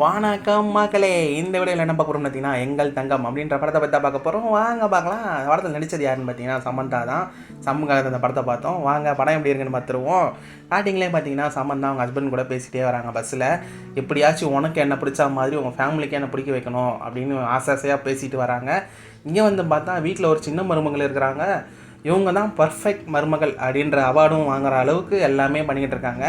வணக்கம் மக்களே. இந்த வீடியோவில் என்ன பார்க்க போகிறோம் பார்த்தீங்கன்னா, எங்கள் தங்கம் அப்படின்ற படத்தை பற்றி தான் பார்க்க போகிறோம். வாங்க பார்க்கலாம். படத்தில் நடித்தது யாருன்னு பார்த்தீங்கன்னா சமந்தா தான். சமூகத்தில் அந்த படத்தை பார்த்தோம். வாங்க படம் எப்படி இருக்குன்னு பார்த்துருவோம். ஸ்டார்டிங்லேயே பார்த்தீங்கன்னா சமந்தா அவங்க ஹஸ்பண்ட் கூட பேசிகிட்டே வராங்க பஸ்ஸில். எப்படியாச்சும் உனக்கு என்ன பிடிச்ச மாதிரி உங்கள் ஃபேமிலிக்கு என்ன பிடிக்க வைக்கணும் அப்படின்னு ஆசையாக பேசிட்டு வராங்க. இங்கே வந்து பார்த்தா வீட்டில் ஒரு சின்ன மருமகள் இருக்கிறாங்க. இவங்க தான் பர்ஃபெக்ட் மருமகள் அப்படின்ற அவார்டும் வாங்குகிற அளவுக்கு எல்லாமே பண்ணிக்கிட்டு இருக்காங்க.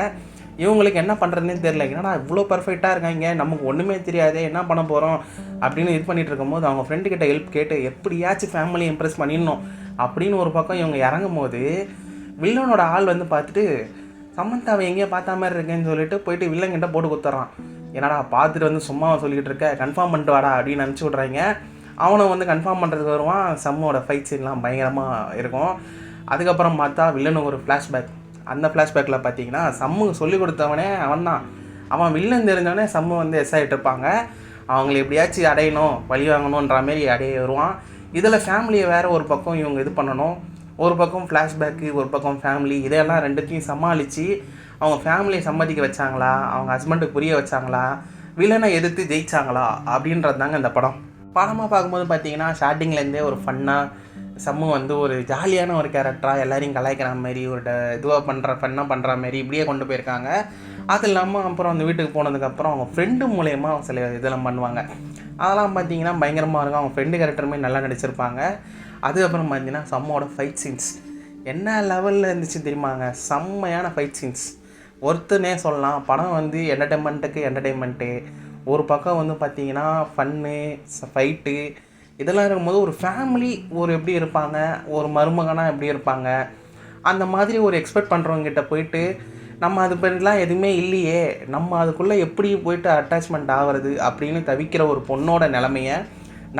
இவங்களுக்கு என்ன பண்ணுறதுனே தெரியல. என்னடா இவ்வளோ பர்ஃபெக்டாக இருக்காங்க, நமக்கு ஒன்றுமே தெரியாது, என்ன பண்ண போகிறோம் அப்படின்னு இது பண்ணிகிட்டு இருக்கும்போது அவங்க ஃப்ரெண்டுக்கிட்ட ஹெல்ப் கேட்டு எப்படியாச்சும் ஃபேமிலியை இம்ப்ரெஸ் பண்ணிடணும் அப்படின்னு ஒரு பக்கம் இவங்க இறங்கும் போது வில்லனோட ஆள் வந்து பார்த்துட்டு சமந்தாவை எங்கேயோ பார்த்த மாதிரி இருக்கேன்னு சொல்லிட்டு போயிட்டு வில்லங்கிட்ட போட்டு கொடுத்துட்றான். என்னடா பார்த்துட்டு வந்து சும்மா சொல்லிக்கிட்டு இருக்க, கன்ஃபார்ம் பண்ணிட்டு வாடா அப்படின்னு அனுப்பிச்சி விட்றாங்க. அவனை வந்து கன்ஃபார்ம் பண்ணுறதுக்கு வருவான். சம்மோட ஃபைட் சீன்லாம் பயங்கரமாக இருக்கும். அதுக்கப்புறம் பார்த்தா வில்லனுக்கு ஒரு ஃப்ளாஷ்பேக். அந்த ஃப்ளாஷ்பேக்கில் பார்த்தீங்கன்னா சம்மு சொல்லிக் கொடுத்தவனே அவன் தான். அவன் வில்லன் தெரிஞ்சவனே சம்மு வந்து எஸ் ஆகிட்டு இருப்பாங்க. அவங்களை எப்படியாச்சும் அடையணும், பழி வாங்கணுன்ற மாரி அடைய வருவான். இதில் ஃபேமிலியை வேறு ஒரு பக்கம் இவங்க இது பண்ணணும். ஒரு பக்கம் ஃப்ளாஷ்பேக்கு, ஒரு பக்கம் ஃபேமிலி, இதையெல்லாம் ரெண்டுத்தையும் சமாளித்து அவங்க ஃபேமிலியை சம்மதிக்க வச்சாங்களா, அவங்க ஹஸ்பண்டுக்கு புரிய வச்சாங்களா, வில்லனை எதிர்த்து ஜெயிச்சாங்களா அப்படின்றது தாங்க இந்த படம். படமாக பார்க்கும்போது பார்த்தீங்கன்னா ஸ்டார்டிங்லேருந்தே ஒரு ஃபன்னாக சம்மு வந்து ஒரு ஜாலியான ஒரு கேரக்டராக எல்லாரையும் கலாய்க்கிற மாதிரி ஒரு ஃபன்னாக பண்ணுற மாதிரி இப்படியே கொண்டு போயிருக்காங்க. அது இல்லாமல் அப்புறம் அந்த வீட்டுக்கு போனதுக்கப்புறம் அவங்க ஃப்ரெண்டு மூலயமா சில இதெல்லாம் பண்ணுவாங்க. அதெல்லாம் பார்த்தீங்கன்னா பயங்கரமாக இருக்கும். அவங்க ஃப்ரெண்டு கேரக்டருமே நல்லா நடிச்சிருப்பாங்க. அதுக்கப்புறம் பார்த்தீங்கன்னா சம்மோட ஃபைட் சீன்ஸ் என்ன லெவலில் இருந்துச்சு தெரியுமாங்க. செம்மையான ஃபைட் சீன்ஸ் ஒருத்தனே சொல்லலாம். படம் வந்து என்டர்டெயின்மெண்ட்டு ஒரு பக்கம் வந்து பார்த்திங்கன்னா ஃபன்னு, ஃபைட்டு இதெல்லாம் இருக்கும்போது ஒரு ஃபேமிலி ஒரு எப்படி இருப்பாங்க, ஒரு மருமகனாக எப்படி இருப்பாங்க, அந்த மாதிரி ஒரு எக்ஸ்பெக்ட் பண்ணுறவங்ககிட்ட போயிட்டு நம்ம அது மாதிரிலாம் எதுவுமே இல்லையே, நம்ம அதுக்குள்ளே எப்படி போயிட்டு அட்டாச்மெண்ட் ஆகிறது அப்படின்னு தவிக்கிற ஒரு பொண்ணோட நிலமையை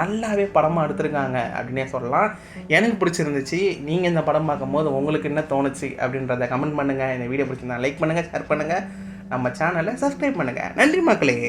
நல்லாவே படமாக எடுத்திருக்காங்க அப்படின்னே சொல்லலாம். எனக்கு பிடிச்சிருந்துச்சு. நீங்கள் இந்த படம் பார்க்கும்போது உங்களுக்கு என்ன தோணுச்சு அப்படின்றத கமெண்ட் பண்ணுங்கள். இந்த வீடியோ பிடிச்சிருந்தா லைக் பண்ணுங்கள், ஷேர் பண்ணுங்கள், நம்ம சேனலை சப்ஸ்கிரைப் பண்ணுங்கள். நன்றி மக்களே.